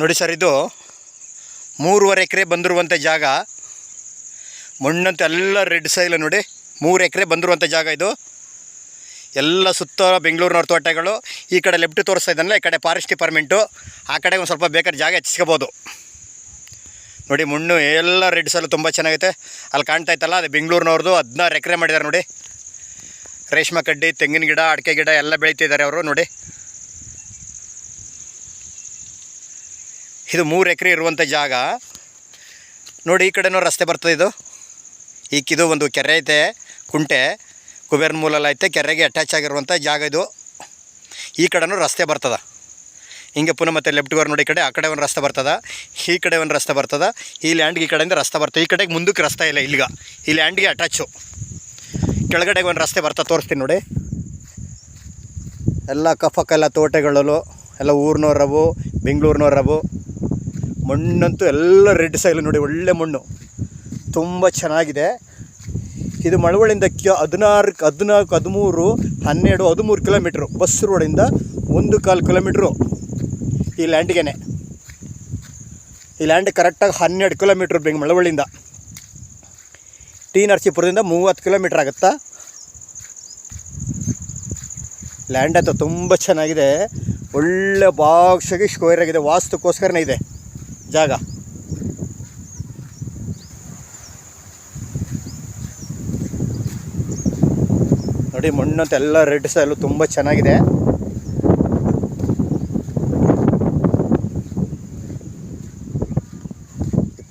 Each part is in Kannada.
ನೋಡಿ ಸರ್, ಇದು 3.5 ಎಕರೆ ಬಂದಿರುವಂಥ ಜಾಗ. ಮಣ್ಣಂತ ಎಲ್ಲ ರೆಡ್ ಸೈಲ್ ನೋಡಿ. 3 ಎಕರೆ ಬಂದಿರುವಂಥ ಜಾಗ ಇದು. ಎಲ್ಲ ಸುತ್ತ ಬೆಂಗಳೂರಿನವ್ರ ತೋಟಗಳು. ಈ ಕಡೆ ಲೆಫ್ಟ್ ತೋರಿಸ್ತಾ ಇದ್ದಾನಲ್ಲ, ಈ ಕಡೆ ಫಾರೆಸ್ಟ್ ಡಿಪಾರ್ಟ್ಮೆಂಟು. ಆ ಕಡೆ ಒಂದು ಸ್ವಲ್ಪ ಬೇಕಾದ್ರೆ ಜಾಗ ಹೆಚ್ಚಿಸ್ಕೋಬೋದು ನೋಡಿ. ಮಣ್ಣು ಎಲ್ಲ ರೆಡ್ ಸೈಲು ತುಂಬ ಚೆನ್ನಾಗೈತೆ. ಅಲ್ಲಿ ಕಾಣ್ತಾ ಇತ್ತಲ್ಲ, ಅದು ಬೆಂಗಳೂರಿನವ್ರದ್ದು. 16 ಎಕರೆ ಮಾಡಿದ್ದಾರೆ ನೋಡಿ. ರೇಷ್ಮೆ ಕಡ್ಡಿ, ತೆಂಗಿನ ಗಿಡ, ಅಡಿಕೆ ಗಿಡ ಎಲ್ಲ ಬೆಳೀತಿದ್ದಾರೆ ಅವರು ನೋಡಿ. ಇದು 3 ಎಕರೆ ಇರುವಂಥ ಜಾಗ ನೋಡಿ. ಈ ಕಡೆನೂ ರಸ್ತೆ ಬರ್ತದೆ. ಇದು ಒಂದು ಕೆರೆ ಐತೆ, ಕುಂಟೆ ಕುಬೇರನ ಮೂಲಲ್ಲಿ ಐತೆ. ಕೆರೆಗೆ ಅಟ್ಯಾಚ್ ಆಗಿರುವಂಥ ಜಾಗ ಇದು. ಈ ಕಡೆನೂ ರಸ್ತೆ ಬರ್ತದೆ. ಹಿಂಗೆ ಪುನಃ ಮತ್ತೆ ಲೆಫ್ಟ್ಗೆ ನೋಡಿ. ಈ ಕಡೆ ಆ ಕಡೆ ಒಂದು ರಸ್ತೆ ಬರ್ತದೆ, ಈ ಕಡೆ ಒಂದು ರಸ್ತೆ ಬರ್ತದೆ. ಈ ಲ್ಯಾಂಡ್ಗೆ ಈ ಕಡೆಯಿಂದ ರಸ್ತೆ ಬರ್ತದೆ. ಈ ಕಡೆಗೆ ಮುಂದಕ್ಕೆ ರಸ್ತೆ ಇಲ್ಲ. ಇಲ್ಲಿಗ ಈ ಲ್ಯಾಂಡ್ಗೆ ಅಟ್ಯಾಚು. ಕೆಳಗಡೆಗೆ ಒಂದು ರಸ್ತೆ ಬರ್ತದೆ, ತೋರಿಸ್ತೀನಿ ನೋಡಿ. ಎಲ್ಲ ಅಕ್ಕಪಕ್ಕ ತೋಟಗಳಲ್ಲೂ ಎಲ್ಲ ಊರಿನವ್ರವು, ಬೆಂಗಳೂರಿನವ್ರವು. ಮಣ್ಣಂತೂ ಎಲ್ಲ ರೆಡ್ ಸೈಲು ನೋಡಿ. ಒಳ್ಳೆ ಮಣ್ಣು, ತುಂಬ ಚೆನ್ನಾಗಿದೆ. ಇದು ಮಳವಳ್ಳಿಯಿಂದ 14, 13, 12, 13 ಕಿಲೋಮೀಟ್ರು. ಬಸ್ ರೋಡಿಂದ 1.25 ಕಿಲೋಮೀಟ್ರು ಈ ಲ್ಯಾಂಡ್ಗೆ. ಈ ಲ್ಯಾಂಡ್ ಕರೆಕ್ಟಾಗಿ 12 ಕಿಲೋಮೀಟ್ರ್ ಮಳವಳ್ಳಿಯಿಂದ. ಟಿ ನರಸೀಪುರದಿಂದ 30 ಕಿಲೋಮೀಟ್ರ್ ಆಗುತ್ತಾ. ಲ್ಯಾಂಡ್ ಅಂತೂ ತುಂಬ ಚೆನ್ನಾಗಿದೆ. ಒಳ್ಳೆ ಬಾಕ್ಸಾಗಿ ಸ್ಕ್ವೇರ್ ಆಗಿದೆ. ವಾಸ್ತುಕ್ಕೋಸ್ಕರನೇ ಇದೆ ಜಾಗ. ನೋಡಿ, ಮಣ್ಣಂತ ಎಲ್ಲ ರೆಡ್ ಸೈಲು ತುಂಬ ಚೆನ್ನಾಗಿದೆ.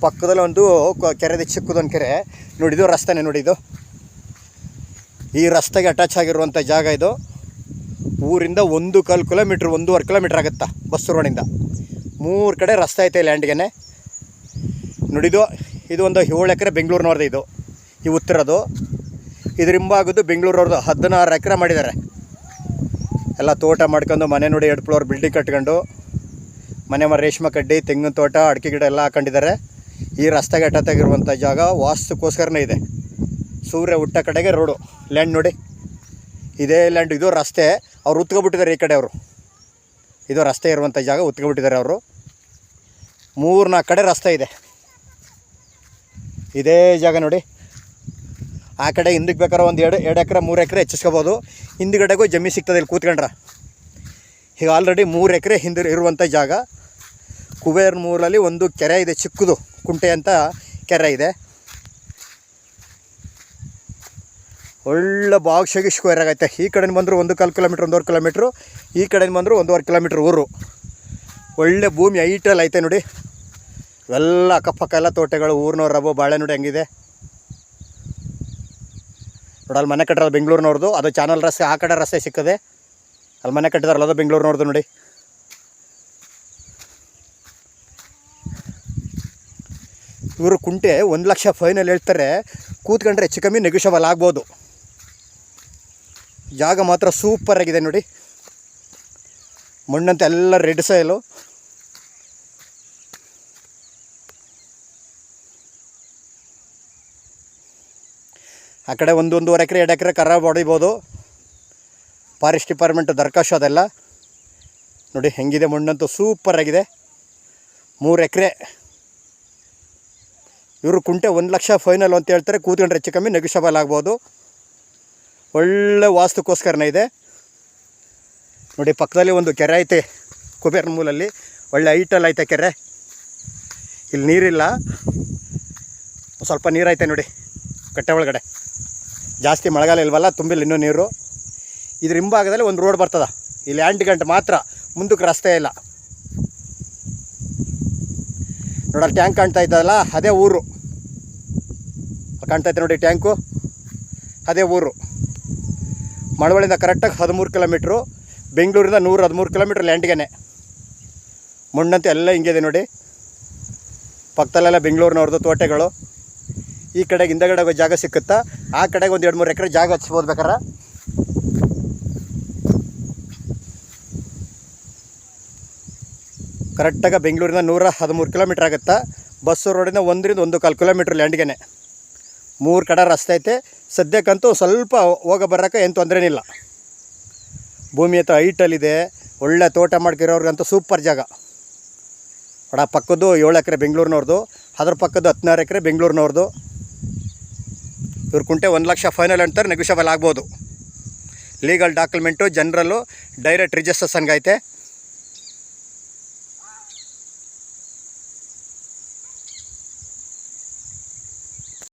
ಪಕ್ಕದಲ್ಲಿ ಒಂದು ಕೆರೆ ಇದೆ, ಚಿಕ್ಕದೊಂದು ಕೆರೆ ನೋಡಿ. ಇದು ರಸ್ತೆನೇ ನೋಡಿ. ಇದು ಈ ರಸ್ತೆಗೆ ಅಟ್ಯಾಚ್ ಆಗಿರುವಂಥ ಜಾಗ ಇದು. ಊರಿಂದ 1.25 ಕಿಲೋಮೀಟ್ರ್, 1.25 ಕಿಲೋಮೀಟ್ರ್ ಆಗುತ್ತಾ ಬಸ್ ರೋಡಿಂದ. 3 ಕಡೆ ರಸ್ತೆ ಐತೆ ಲ್ಯಾಂಡ್ಗೆ ನೋಡಿದು. ಇದು ಒಂದು 7 ಎಕರೆ ಬೆಂಗಳೂರಿನವ್ರದ್ದು. ಇದು ಈ ಉತ್ತರದು. ಇದ್ರ ಹಿಂಭಾಗದ್ದು ಬೆಂಗಳೂರವ್ರದ್ದು. 16 ಎಕರೆ ಮಾಡಿದ್ದಾರೆ. ಎಲ್ಲ ತೋಟ ಮಾಡ್ಕೊಂಡು ಮನೆ ನೋಡಿ. 2 ಫ್ಲೋರ್ ಬಿಲ್ಡಿಂಗ್ ಕಟ್ಕೊಂಡು ಮನೆ ರೇಷ್ಮೆ ಕಡ್ಡಿ, ತೆಂಗಿನ ತೋಟ, ಅಡಿಕೆ ಗಿಡ ಎಲ್ಲ ಹಾಕೊಂಡಿದ್ದಾರೆ. ಈ ರಸ್ತೆಗೆ ಅಟ್ಟಾಗಿರುವಂಥ ಜಾಗ ವಾಸ್ತುಕ್ಕೋಸ್ಕರನೇ ಇದೆ. ಸೂರ್ಯ ಹುಟ್ಟ ಕಡೆಗೆ ರೋಡು. ಲ್ಯಾಂಡ್ ನೋಡಿ, ಇದೇ ಲ್ಯಾಂಡ್. ಇದು ರಸ್ತೆ ಅವ್ರು ಉತ್ಕೊಬಿಟ್ಟಿದ್ದಾರೆ ಈ ಕಡೆ ಅವರು. ಇದು ರಸ್ತೆ ಇರುವಂಥ ಜಾಗ ಉತ್ಕೊಬಿಟ್ಟಿದ್ದಾರೆ ಅವರು. 3-4 ಕಡೆ ರಸ್ತೆ ಇದೆ. ಇದೇ ಜಾಗ ನೋಡಿ. ಆ ಕಡೆ ಹಿಂದಕ್ಕೆ ಬೇಕಾದ್ರೆ ಒಂದು 2 ಎಕರೆ 3 ಎಕರೆ ಹೆಚ್ಚಿಸ್ಕೋಬೋದು. ಹಿಂದುಗಡೆಗೂ ಜಮೀನು ಸಿಗ್ತದೆ ಇಲ್ಲಿ ಕೂತ್ಕೊಂಡ್ರೆ. ಈಗ ಆಲ್ರೆಡಿ 3 ಎಕರೆ ಹಿಂದೆ ಇರುವಂಥ ಜಾಗ. ಕುಬೇರ ಮೂಲಲ್ಲಿ ಒಂದು ಕೆರೆ ಇದೆ, ಚಿಕ್ಕದು ಕುಂಟೆ ಅಂತ ಕೆರೆ ಇದೆ. ಒಳ್ಳೆ ಬಾಕ್ಸಾಗಿ ಸ್ಕ್ವೇರ್ ಆಗೈತೆ. ಈ ಕಡೆಯಿಂದ ಬಂದರೂ 1.25 ಕಿಲೋಮೀಟ್ರ್, 1.25 ಕಿಲೋಮೀಟ್ರು. ಈ ಕಡೆಯಿಂದ ಬಂದರೂ 1.25 ಕಿಲೋಮೀಟ್ರ್ ಊರು. ಒಳ್ಳೆ ಭೂಮಿ ಹೈಟಲ್ಲಿ ಐತೆ ನೋಡಿ. ಇವೆಲ್ಲ ಅಕ್ಕಪಕ್ಕ ಎಲ್ಲ ತೋಟಗಳು, ಊರಿನವ್ರ ರಬ್ಬು ಬಾಳೆ ನೋಡಿ ಹೆಂಗಿದೆ ನೋಡಿ. ಅಲ್ಲಿ ಮನೆ ಕಟ್ಟಿರೋದು ಬೆಂಗಳೂರಿನವ್ರದ್ದು. ಅದು ಚಾನಲ್ ರಸ್ತೆ. ಆ ಕಡೆ ರಸ್ತೆ ಸಿಕ್ಕದೆ. ಅಲ್ಲಿ ಮನೆ ಕಟ್ಟಿದಾರಲ್ಲ, ಅದು ಬೆಂಗಳೂರಿನವ್ರದ್ದು ನೋಡಿ. ಇವರು ಕುಂಟೆ 1 ಲಕ್ಷ ಫೈನಲ್ ಹೇಳ್ತಾರೆ. ಕೂತ್ಕೊಂಡ್ರೆ ಹೆಚ್ಚು ಕಮ್ಮಿ ನೆಗೋಷಿಯಬಲ್ ಆಗ್ಬೋದು. ಜಾಗ ಮಾತ್ರ ಸೂಪರ್ ಆಗಿದೆ ನೋಡಿ. ಮಣ್ಣಂತ ಎಲ್ಲ ರೆಡ್ ಸೈಲು. ಆ ಕಡೆ 1.5 ಎಕರೆ 2 ಎಕರೆ ಕರ ಹೊಡಿಬೋದು. ಫಾರೆಸ್ಟ್ ಡಿಪಾರ್ಟ್ಮೆಂಟ್ ದರ್ಖಾಸ್ತು ಅದೆಲ್ಲ ನೋಡಿ. ಹೆಂಗಿದೆ ಮಣ್ಣಂತೂ ಸೂಪರ್ ಆಗಿದೆ. 3 ಎಕರೆ. ಇವರು ಕುಂಟೆ 1 ಲಕ್ಷ ಫೈನಲ್ ಅಂತ ಹೇಳ್ತಾರೆ. ಕೂತ್ಕೊಂಡ್ರೆ ಹೆಚ್ಚು ಕಮ್ಮಿ ನೆಗೋಷಿಯಬಲ್ ಆಗ್ಬೋದು. ಒಳ್ಳೆ ವಾಸ್ತುಕ್ಕೋಸ್ಕರನೇ ಇದೆ ನೋಡಿ. ಪಕ್ಕದಲ್ಲಿ ಒಂದು ಕೆರೆ ಐತೆ ಕುಬೇರನ ಮೂಲಲ್ಲಿ. ಒಳ್ಳೆ ಹೈಟಲ್ಲಿ ಐತೆ ಕೆರೆ. ಇಲ್ಲಿ ನೀರಿಲ್ಲ, ಸ್ವಲ್ಪ ನೀರೈತೆ ನೋಡಿ ಕಟ್ಟೆ ಒಳಗಡೆ. ಜಾಸ್ತಿ ಮಳೆಗಾಲ ಇಲ್ವಲ್ಲ, ತುಂಬಿಲ್ಲ ಇನ್ನೂ ನೀರು. ಇದ್ರ ಹಿಂಭಾಗದಲ್ಲಿ ಒಂದು ರೋಡ್ ಬರ್ತದೆ. ಇಲ್ಲಿ ಲ್ಯಾಂಡ್ ಗಂಟೆ ಮಾತ್ರ, ಮುಂದಕ್ಕೆ ರಸ್ತೆ ಇಲ್ಲ ನೋಡಲ್ಲಿ. ಟ್ಯಾಂಕ್ ಕಾಣ್ತಾ ಇದ್ದಲ್ಲ, ಅದೇ ಊರು. ಕಾಣ್ತಾ ಇತ್ತು ನೋಡಿ ಟ್ಯಾಂಕು, ಅದೇ ಊರು. ಮಳವಳ್ಳಿಯಿಂದ ಕರೆಕ್ಟಾಗಿ 13 ಕಿಲೋಮೀಟ್ರು. ಬೆಂಗಳೂರಿಂದ 113 ಕಿಲೋಮೀಟ್ರ್ ಲ್ಯಾಂಡ್ಗೆ. ಮಣ್ಣಂತೂ ಎಲ್ಲ ಹಿಂಗಿದೆ ನೋಡಿ. ಪಕ್ಕದಲ್ಲೆಲ್ಲ ಬೆಂಗಳೂರಿನವ್ರದ್ದು ತೋಟಗಳು. ಈ ಕಡೆಗೆ ಹಿಂದಗಡೆ ಜಾಗ ಸಿಕ್ಕುತ್ತಾ. ಆ ಕಡೆಗೆ ಒಂದು 2-3 ಎಕರೆ ಜಾಗ ಹಚ್ಬೋದು ಬೇಕಾರೆ. ಕರೆಕ್ಟಾಗಿ ಬೆಂಗಳೂರಿಂದ 113 ಕಿಲೋಮೀಟ್ರ್ ಆಗುತ್ತಾ. ಬಸ್ ರೋಡಿಂದ 1-1.25 ಕಿಲೋಮೀಟ್ರ್ ಲ್ಯಾಂಡ್ಗೆ. 3 ಕಡೆ ರಸ್ತೆ ಐತೆ. ಸದ್ಯಕ್ಕಂತೂ ಸ್ವಲ್ಪ ಹೋಗ ಬರೋಕ್ಕೆ ಏನು ತೊಂದರೆ ಇಲ್ಲ. ಭೂಮಿ ಹತ್ರ ಹೈಟಲ್ಲಿದೆ. ಒಳ್ಳೆ ತೋಟ ಮಾಡ್ಕಿರೋರ್ಗಂತೂ ಸೂಪರ್ ಜಾಗ. ಅಡ ಪಕ್ಕದ್ದು 7 ಎಕರೆ ಬೆಂಗಳೂರಿನವ್ರದ್ದು, ಅದ್ರ ಪಕ್ಕದ್ದು 16 ಎಕರೆ ಬೆಂಗಳೂರಿನವ್ರದ್ದು. ಇವ್ರ ಕುಂಟೆ 1 ಲಕ್ಷ ಫೈನಲ್ ಅಂತಾರೆ, ನೆಗೋಷಿಯಬಲ್ ಆಗ್ಬೋದು. ಲೀಗಲ್ ಡಾಕ್ಯುಮೆಂಟು ಜನರಲ್ಲು ಡೈರೆಕ್ಟ್ ರಿಜಿಸ್ಟ್ರೇಷನ್ಗೆ ಐತೆ.